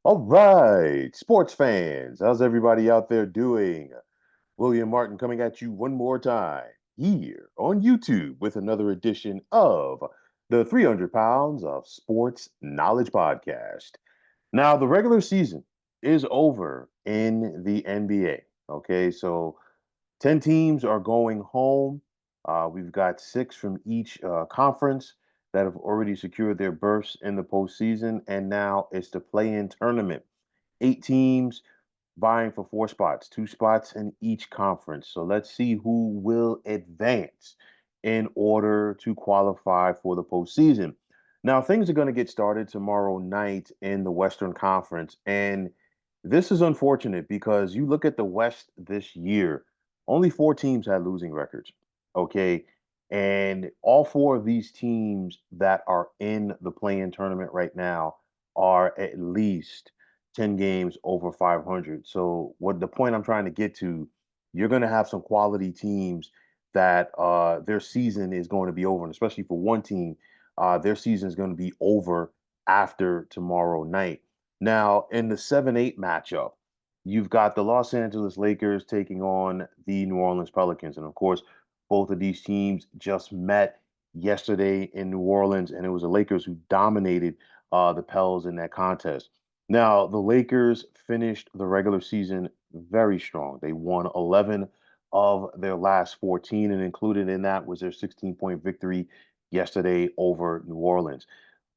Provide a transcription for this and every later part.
All right, sports fans, how's everybody out there doing? William Martin coming at you one more time here on YouTube with another edition of the 300 Pounds of Sports Knowledge Podcast. Now, the regular season is over in the NBA. Okay, so 10 teams are going home. We've got six from each conference that have already secured their berths in the postseason, and now it's the play-in tournament. Eight teams vying for four spots, two spots in each conference. So let's see who will advance in order to qualify for the postseason. Now, things are going to get started tomorrow night in the Western Conference. And this is unfortunate because you look at the West this year, only four teams had losing records. Okay. And all four of these teams that are in the play-in tournament right now are at least 10 games over 500. So what the point I'm trying to get to, you're going to have some quality teams that their season is going to be over, and especially for one team, their season is going to be over after tomorrow night. Now, in the 7-8 matchup, you've got the Los Angeles Lakers taking on the New Orleans Pelicans. And of course, both of these teams just met yesterday in New Orleans, and it was the Lakers who dominated the Pels in that contest. Now, the Lakers finished the regular season very strong. They won 11 of their last 14, and included in that was their 16-point victory yesterday over New Orleans.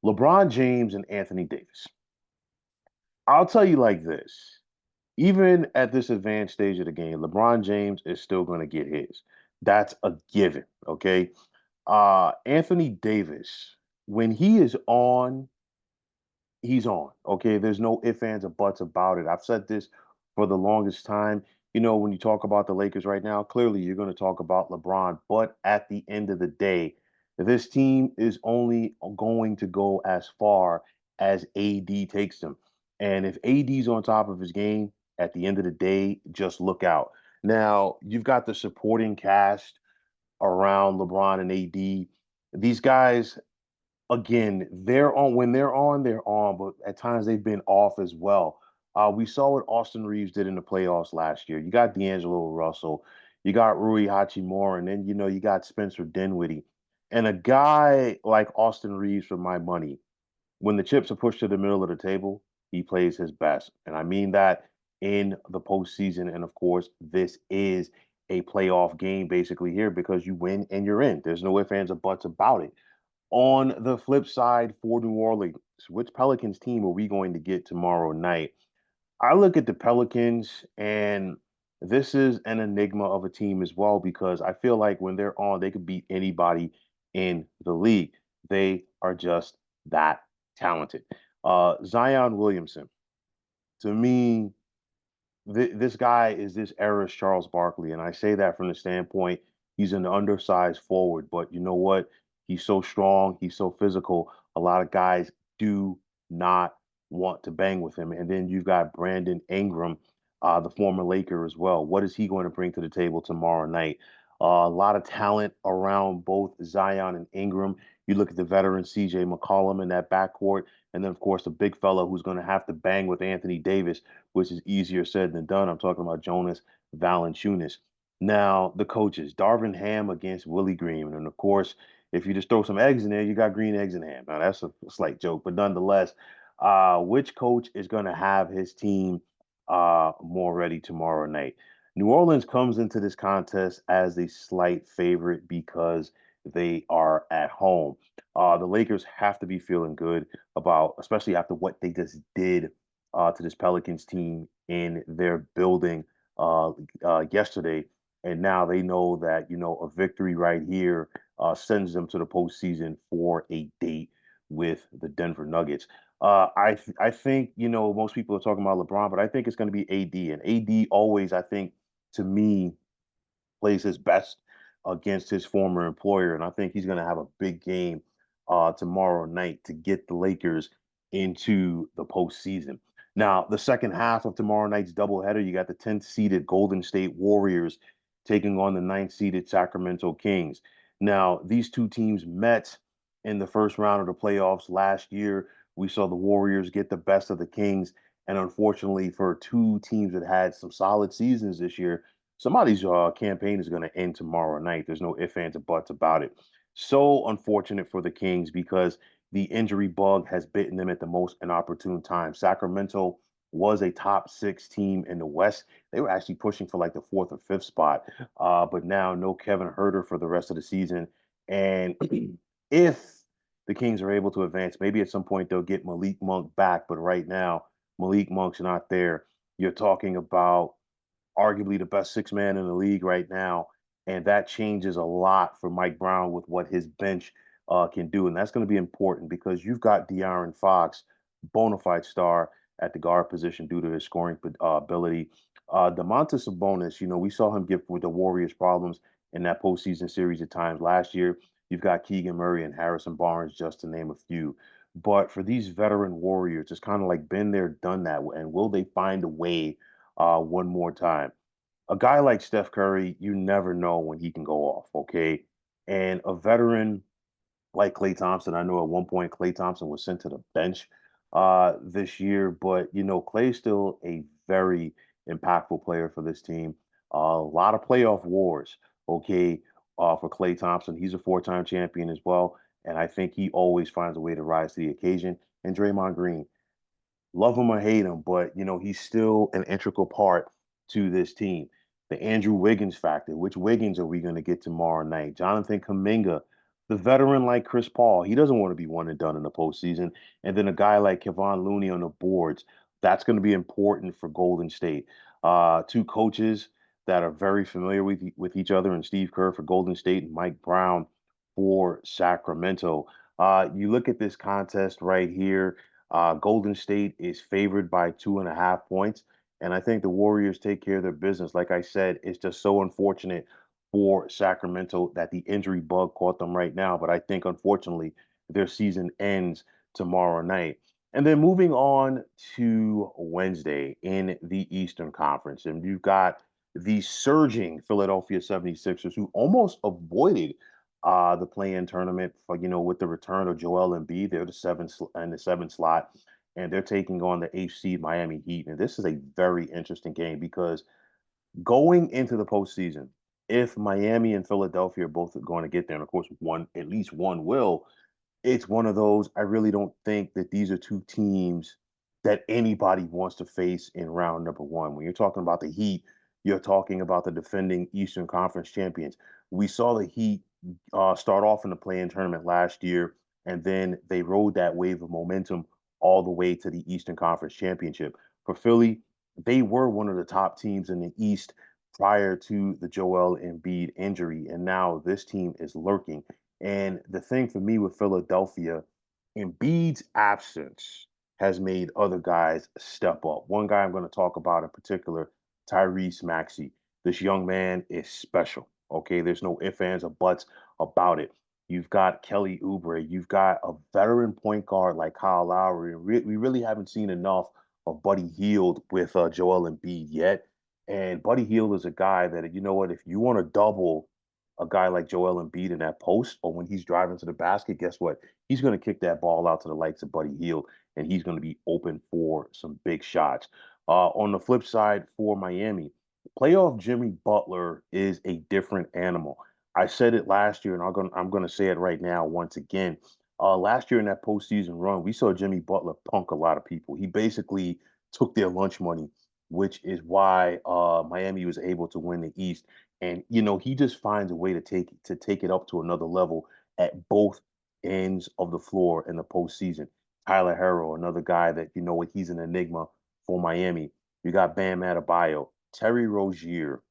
LeBron James and Anthony Davis. I'll tell you like this. Even at this advanced stage of the game, LeBron James is still going to get his. That's a given, okay? Anthony Davis, when he is on, he's on. Okay, there's no ifs, ands, or buts about it. I've said this for the longest time. You know, when you talk about the Lakers right now, clearly you're going to talk about LeBron. But at the end of the day, this team is only going to go as far as AD takes them. And if AD's on top of his game, at the end of the day, just look out. Now, you've got the supporting cast around LeBron and AD. These guys again, they're on when they're on, but at times they've been off as well. We saw what Austin Reeves did in the playoffs last year. You got D'Angelo Russell, you got Rui Hachimura, and then you got Spencer Dinwiddie. And a guy like Austin Reeves, for my money, when the chips are pushed to the middle of the table, he plays his best. And I mean that in the postseason. And of course, this is a playoff game basically here because you win and you're in. There's no ifs, ands, or buts about it. On the flip side for New Orleans, which Pelicans team are we going to get tomorrow night? I look at the Pelicans, and this is an enigma of a team as well because I feel like when they're on, they could beat anybody in the league. They are just that talented. Zion Williamson, to me, this guy is this era's Charles Barkley, and I say that from the standpoint he's an undersized forward, but you know what? He's so strong, he's so physical. A lot of guys do not want to bang with him. And then you've got Brandon Ingram, the former Laker as well. What is he going to bring to the table tomorrow night? A lot of talent around both Zion and Ingram. You look at the veteran CJ McCollum in that backcourt, and then of course the big fella who's going to have to bang with Anthony Davis, which is easier said than done. I'm talking about Jonas Valanciunas. Now, the coaches, Darvin Ham against Willie Green. And of course, if you just throw some eggs in there, you got green eggs and ham. Now, that's a slight joke, but nonetheless, which coach is going to have his team more ready tomorrow night? New Orleans comes into this contest as a slight favorite because they are at home. The Lakers have to be feeling good about, especially after what they just did to this Pelicans team in their building yesterday. And now they know that, a victory right here sends them to the postseason for a date with the Denver Nuggets. I think, most people are talking about LeBron, but I think it's going to be AD. And AD always, I think, to me, plays his best against his former employer. And I think he's going to have a big game tomorrow night to get the Lakers into the postseason. Now, the second half of tomorrow night's doubleheader, you got the 10th seeded Golden State Warriors taking on the ninth seeded Sacramento Kings. Now, these two teams met in the first round of the playoffs last year. We saw the Warriors get the best of the Kings, And unfortunately, for two teams that had some solid seasons this year, somebody's campaign is going to end tomorrow night. There's no ifs, ands, or buts about it. So unfortunate for the Kings because the injury bug has bitten them at the most inopportune time. Sacramento was a top six team in the West. They were actually pushing for like the fourth or fifth spot. But now no Kevin Herter for the rest of the season. And if the Kings are able to advance, maybe at some point they'll get Malik Monk back. But right now, Malik Monk's not there. You're talking about arguably the best six man in the league right now. And that changes a lot for Mike Brown with what his bench can do. And that's going to be important because you've got De'Aaron Fox, bona fide star at the guard position due to his scoring ability. Domantas Sabonis, we saw him give with the Warriors problems in that postseason series at times last year. You've got Keegan Murray and Harrison Barnes, just to name a few. But for these veteran Warriors, it's kind of like been there, done that. And will they find a way one more time? A guy like Steph Curry, you never know when he can go off, okay? And a veteran like Klay Thompson, I know at one point Klay Thompson was sent to the bench this year, but Klay is still a very impactful player for this team. A lot of playoff wars, okay, for Klay Thompson. He's a four-time champion as well, and I think he always finds a way to rise to the occasion. And Draymond Green, love him or hate him, but he's still an integral part to this team. The Andrew Wiggins factor. Which Wiggins are we going to get tomorrow night? Jonathan Kuminga, the veteran like Chris Paul, he doesn't want to be one and done in the postseason. And then a guy like Kevon Looney on the boards. That's going to be important for Golden State. Two coaches that are very familiar with each other, and Steve Kerr for Golden State and Mike Brown for Sacramento. You look at this contest right here. Golden State is favored by 2.5 points. And I think the Warriors take care of their business. Like I said, it's just so unfortunate for Sacramento that the injury bug caught them right now. But I think, unfortunately, their season ends tomorrow night. And then moving on to Wednesday in the Eastern Conference. And you've got the surging Philadelphia 76ers who almost avoided the play-in tournament for with the return of Joel Embiid. They're the seventh slot, and they're taking on the eighth seed Miami Heat. And this is a very interesting game because going into the postseason, if Miami and Philadelphia are both going to get there, and of course one at least one will, it's one of those. I really don't think that these are two teams that anybody wants to face in round number one. When you're talking about the Heat, you're talking about the defending Eastern Conference champions. We saw the Heat start off in the play-in tournament last year, and then they rode that wave of momentum all the way to the Eastern Conference championship. For Philly, they were one of the top teams in the East prior to the Joel Embiid injury, and now this team is lurking. And the thing for me with Philadelphia, Embiid's absence has made other guys step up. One guy I'm going to talk about in particular, Tyrese Maxey. This young man is special. Okay, there's no ifs, ands, or buts about it. You've got Kelly Oubre. You've got a veteran point guard like Kyle Lowry. We really haven't seen enough of Buddy Hield with Joel Embiid yet. And Buddy Hield is a guy that, if you want to double a guy like Joel Embiid in that post or when he's driving to the basket, guess what? He's going to kick that ball out to the likes of Buddy Hield, and he's going to be open for some big shots. On the flip side for Miami, playoff Jimmy Butler is a different animal. I said it last year, and I'm going to say it right now once again. Last year in that postseason run, we saw Jimmy Butler punk a lot of people. He basically took their lunch money, which is why Miami was able to win the East. And he just finds a way to take it up to another level at both ends of the floor in the postseason. Tyler Herro, another guy that he's an enigma for Miami. You got Bam Adebayo, Terry Rozier.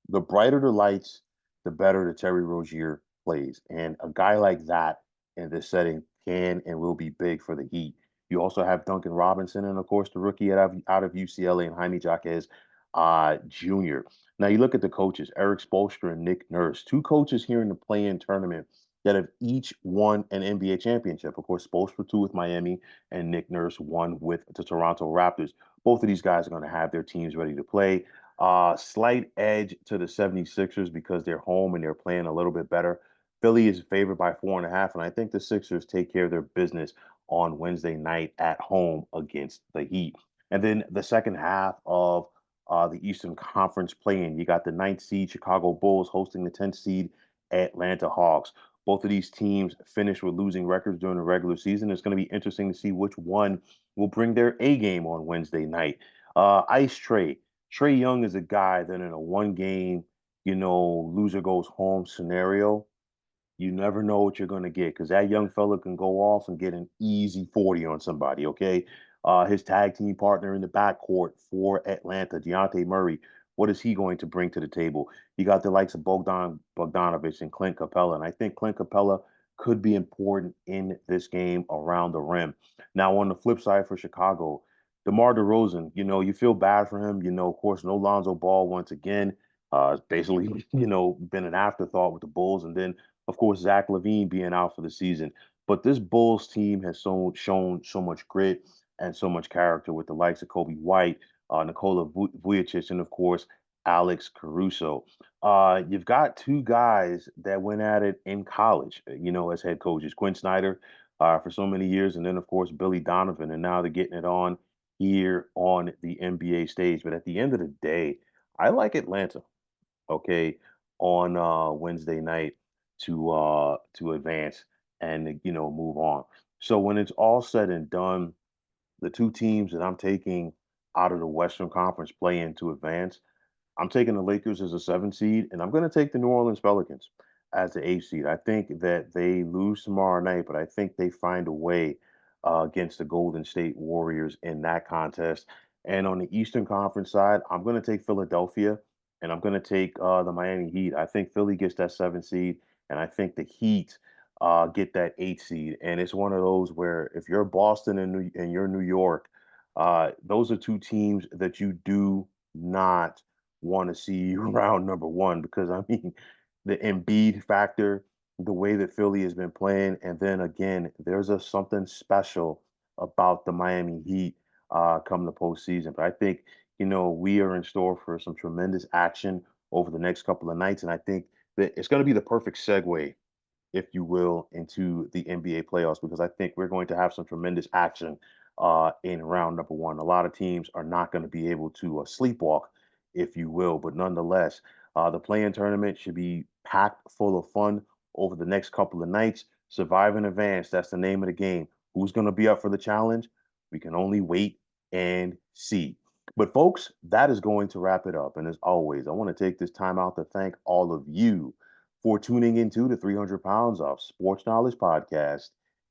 The brighter the lights, the better the Terry Rozier plays. And a guy like that in this setting can and will be big for the Heat. You also have Duncan Robinson and, of course, the rookie out of UCLA and Jaime Jaquez Jr. Now, you look at the coaches, Eric Spoelstra and Nick Nurse, two coaches here in the play-in tournament that have each won an NBA championship. Of course, Spoelstra two with Miami and Nick Nurse one with the Toronto Raptors. Both of these guys are going to have their teams ready to play. Slight edge to the 76ers because they're home and they're playing a little bit better. Philly is favored by 4.5, and I think the Sixers take care of their business on Wednesday night at home against the Heat. And then the second half of the Eastern Conference play-in, you got the ninth seed Chicago Bulls hosting the 10th seed Atlanta Hawks. Both of these teams finished with losing records during the regular season. It's going to be interesting to see which one will bring their A game on Wednesday night. Ice Trey. Trey Young is a guy that in a one game, loser goes home scenario, you never know what you're going to get because that young fella can go off and get an easy 40 on somebody, okay? His tag team partner in the backcourt for Atlanta, Deontay Murray, what is he going to bring to the table? You got the likes of Bogdanovich and Clint Capella, and I think Clint Capella could be important in this game around the rim. Now, on the flip side for Chicago, DeMar DeRozan, you feel bad for him. Of course, no Lonzo Ball once again. It's basically, been an afterthought with the Bulls. And then of course, Zach LaVine being out for the season. But this Bulls team has shown so much grit and so much character with the likes of Kobe White, Nikola Vucevic, and of course, Alex Caruso. You've got two guys that went at it in college, as head coaches, Quinn Snyder for so many years, and then, of course, Billy Donovan, and now they're getting it on here on the NBA stage. But at the end of the day, I like Atlanta, okay, on Wednesday night to advance and move on. So when it's all said and done, the two teams that I'm taking out of the Western Conference play in to advance, I'm taking the Lakers as a 7 seed, and I'm going to take the New Orleans Pelicans as the 8 seed. I think that they lose tomorrow night, but I think they find a way against the Golden State Warriors in that contest. And on the Eastern Conference side, I'm going to take Philadelphia, and I'm going to take the Miami Heat. I think Philly gets that 7 seed, and I think the Heat get that 8 seed. And it's one of those where if you're Boston and you're New York, those are two teams that you do not want to see round number one because I mean the Embiid factor, the way that Philly has been playing, and then again, there's a something special about the Miami Heat come the postseason. But I think we are in store for some tremendous action over the next couple of nights, and I think that it's going to be the perfect segue if you will, into the NBA playoffs because I think we're going to have some tremendous action in round number one. A lot of teams are not going to be able to sleepwalk, if you will, but nonetheless, the play-in tournament should be packed full of fun over the next couple of nights. Survive in advance. That's the name of the game. Who's going to be up for the challenge? We can only wait and see. But folks, that is going to wrap it up. And as always, I want to take this time out to thank all of you for tuning into the 300 Pounds of Sports Knowledge podcast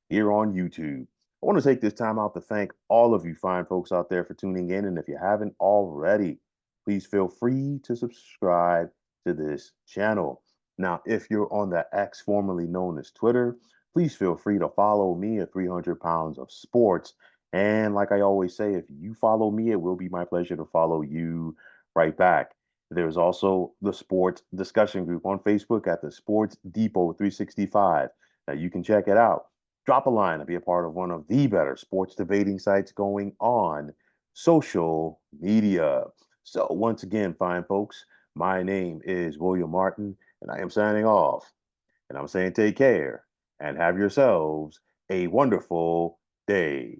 here on YouTube. I want to take this time out to thank all of you fine folks out there for tuning in. And if you haven't already, please feel free to subscribe to this channel. Now, if you're on the X formerly known as Twitter, please feel free to follow me at 300 Pounds of Sports. And like I always say, if you follow me, it will be my pleasure to follow you right back. There's also the sports discussion group on Facebook at the Sports Depot 365. Now you can check it out. Drop a line and be a part of one of the better sports debating sites going on social media. So once again, fine folks, my name is William Martin, and I am signing off. And I'm saying take care and have yourselves a wonderful day.